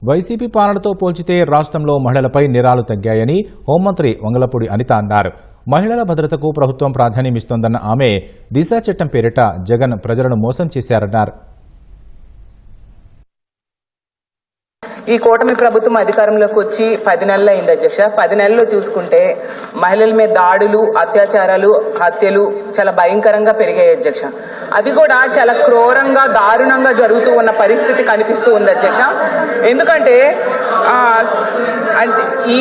YCP పాలనతో పోల్చితే రాష్ట్రంలో మహిళలపై నేరాలు తగ్గాయని హోంమంత్రి వంగలపూడి అనిత అన్నారు. మహిళల భద్రతకు ప్రభుత్వం ప్రాధాన్యమిస్తోందన్న ఆమె దిశ చట్టం పేరిట జగన్ ప్రజలను మోసం చేశారన్నారు. ఈ కూటమి ప్రభుత్వం అధికారంలోకి వచ్చి 10 నెలలు అయింది అధ్యక్ష. 10 నెలల్లో చూసుకుంటే మహిళల మీద దాడులు, అత్యాచారాలు, హత్యలు చాలా భయంకరంగా పెరిగాయి అధ్యక్ష. అది కూడా చాలా క్రూరంగా, దారుణంగా జరుగుతూ ఉన్న పరిస్థితి కనిపిస్తూ ఉంది అధ్యక్ష. ఎందుకంటే ఈ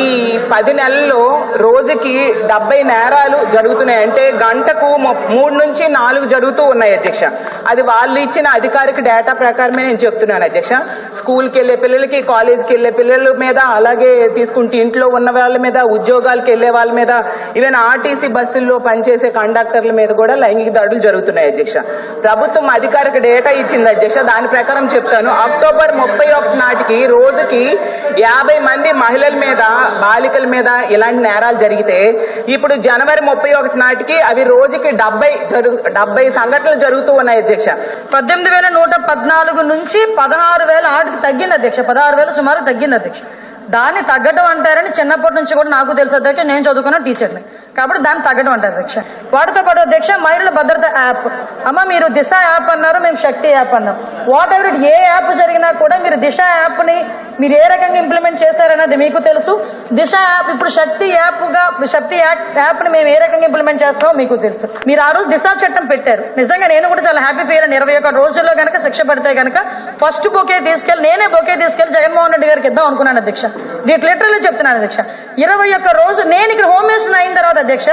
10 నెలల్లో రోజుకి 70 నేరాలు జరుగుతున్నాయి. అంటే గంటకు 3 నుంచి 4 జరుగుతూ ఉన్నాయి అధ్యక్ష. అది వాళ్ళు ఇచ్చిన అధికారిక డేటా ప్రకారమే నేను చెప్తున్నాను అధ్యక్ష. స్కూల్కి వెళ్లే పిల్లలకి, కాలేజ్కి వెళ్లే పిల్లల మీద, అలాగే తీసుకుంటే ఇంట్లో ఉన్న వాళ్ళ మీద, ఉద్యోగాలకు వెళ్లే వాళ్ళ మీద, ఈవెన్ ఆర్టీసీ బస్సుల్లో పనిచేసే కండక్టర్ల మీద కూడా లైంగిక దాడులు జరుగుతున్నాయి అధ్యక్ష. ప్రభుత్వం అధికారిక డేటా ఇచ్చింది అధ్యక్ష. దాని ప్రకారం చెప్తాను. అక్టోబర్ 31 నాటికి రోజుకి 50 మంది మహిళల మీద, బాలికల మీద ఇలాంటి నేరాలు జరిగితే ఇప్పుడు జనవరి 31 నాటికి అవి రోజుకి 70 సంఘటనలు జరుగుతూ ఉన్నాయి అధ్యక్ష. 18,114 నుంచి 16,000 ఆటికి తగ్గింది అధ్యక్ష. 16,000 సుమారు తగ్గింది అధ్యక్ష. దాన్ని తగ్గడం అంటారని చిన్నప్పటి నుంచి కూడా నాకు తెలుసు అధ్యక్ష. నేను చదువుకున్న టీచర్ని కాబట్టి దాన్ని తగ్గడం అంటారు అధ్యక్ష. వాటితో పాటు అధ్యక్ష మహిళల భద్రత యాప్. అమ్మ మీరు దిశ యాప్ అన్నారు, మేము శక్తి యాప్ అన్నాం. What ever it, A app జరిగినా కూడా మీరు దిశ యాప్ని మీరు ఏ రకంగా ఇంప్లిమెంట్ చేశారన్నది మీకు తెలుసు. దిశ యాప్ ఇప్పుడు శక్తి యాప్ని మేము ఏ రకంగా ఇంప్లిమెంట్ చేస్తామో మీకు తెలుసు. మీరు ఆ రోజు దిశ చట్టం పెట్టారు. నిజంగా నేను కూడా చాలా హ్యాపీ ఫీల్ అయ్యాను. 21 రోజుల్లో కనుక శిక్ష పడితే కనుక ఫస్ట్ నేనే బొకే తీసుకెళ్లి జగన్మోహన్ రెడ్డి గారికి ఇద్దాం అనుకున్నాను అధ్యక్ష. లిటరల్లీ చెప్తున్నాను అధ్యక్ష. 21 రోజు నేను ఇక్కడ హోమ్ మినిస్టర్ అయిన తర్వాత అధ్యక్ష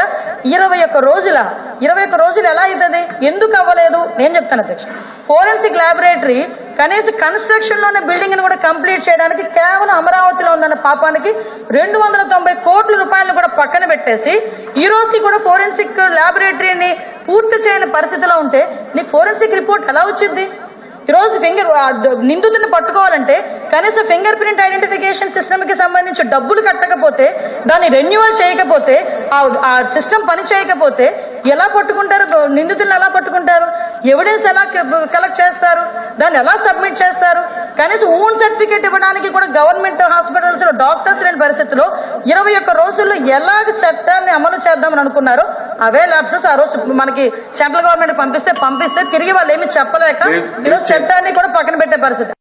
21 రోజులు ఎలా అవుతుంది, ఎందుకు అవ్వలేదు నేను చెప్తాను అధ్యక్ష. ఫోరెన్సిక్ ల్యాబొరేటరీ కనీసం కన్స్ట్రక్షన్ లోనే బిల్డింగ్ ని కూడా కంప్లీట్ చేయడానికి కేవలం అమరావతిలో ఉందన్న పాపానికి 290 కోట్ల రూపాయలను కూడా పక్కన పెట్టేసి ఈ రోజుకి కూడా ఫోరెన్సిక్ ల్యాబొరేటరీని పూర్తి చేయని పరిస్థితిలో ఉంటే నీకు ఫోరెన్సిక్ రిపోర్ట్ ఎలా వచ్చింది? ఈరోజు నిందితుడిని పట్టుకోవాలంటే కనీసం ఫింగర్ ప్రింట్ ఐడెంటిఫికేషన్ సిస్టమ్ కి సంబంధించి డబ్బులు కట్టకపోతే, దాన్ని రెన్యువల్ చేయకపోతే, ఆ సిస్టమ్ పని చేయకపోతే ఎలా పట్టుకుంటారు? నిందితులను ఎలా పట్టుకుంటారు? ఎవిడెన్స్ ఎలా కలెక్ట్ చేస్తారు? దాన్ని ఎలా సబ్మిట్ చేస్తారు? కనీసం ఓన్ సర్టిఫికేట్ ఇవ్వడానికి కూడా గవర్నమెంట్ హాస్పిటల్స్ లో డాక్టర్స్ లేని పరిస్థితిలో 21 రోజుల్లో ఎలాగ చట్టాన్ని అమలు చేద్దామని అనుకున్నారో అవే ల్యాబ్సెస్ ఆ రోజు మనకి సెంట్రల్ గవర్నమెంట్ పంపిస్తే తిరిగి వాళ్ళు ఏమి చెప్పలేక ఈరోజు చట్టాన్ని కూడా పక్కన పెట్టే పరిస్థితి.